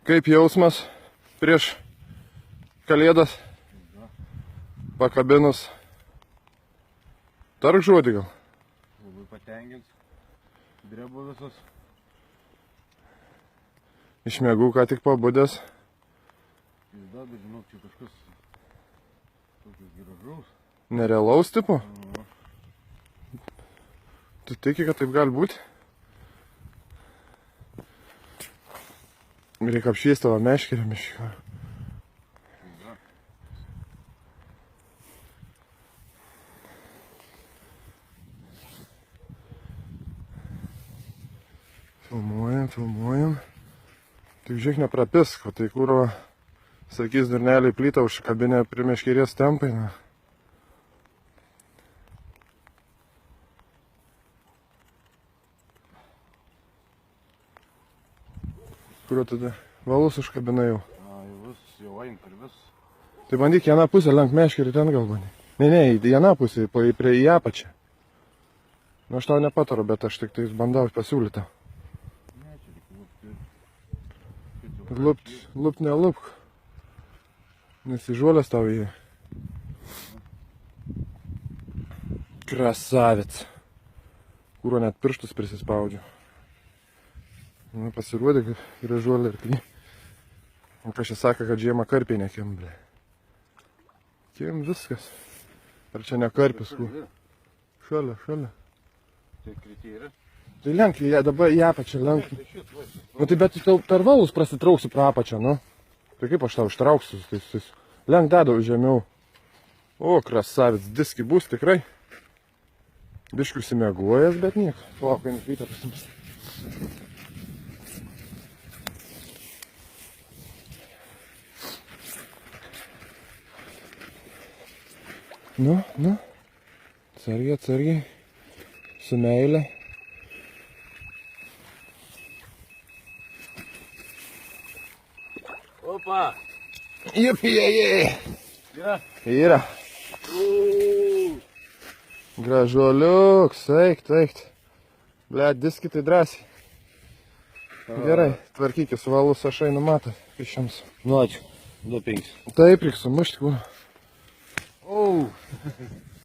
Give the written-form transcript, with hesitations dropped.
Kaip jausmas prieš kalėdas? Pakabinus. Tark žodį gal. Labai patenkins. Drebo visos. Iš miegų ką tik pabudęs. Bet žinok, čia kažkas tokius gražaus. Nerealaus tipo? Tu tiki, kad taip gali būti? Reikia apšviesti tavo meškerę mišką. Filmuojam. Tik žiūrėk neprapisk, o tai kur, sakys, durneliai plytą užkabinę prie meškerės tempai. Na. Kurio tada valus užkabina jau. Jau eina per vis. Tai bandyk į aną pusę lenk meškerį ten gal bandyk. Ne, į aną pusę, į apačią. Nu aš tau nepataru, bet aš tik tai bandau pasiūlyti. Lupt nelupk. Nesižuolės tau jį. Krasavец. Kuro net pirštus prisispaudžiu. Nu, pasirodė, kad gražuolė ir kai. O kažkas sako, kad žiemą karpiai nekim, ble. Kim viskas. Ar čia ne karpis, kur? Šalia. Tai kritė yra? Tai lenk, dabar į apačią lenk. Nu tai bet tu per valus prasitrauksi pro apačią, nu. Tai kaip aš tau ištrauksiu? Lenk dadau žemiau. O, krasavец, diski bus tikrai. Biškiu užsimieguojas, bet nieko. Laukai nukrytą pasims. Nu. Atsargiai. Su meile. Opa! Jupie! Yra. Gražuoliuks, eikt. Ble, diski tai drąsiai. Gerai, tvarkykis, valus aš einu matą pišiams. Nu ačiū, 2,5. Taip, reik sumušti, kur. O!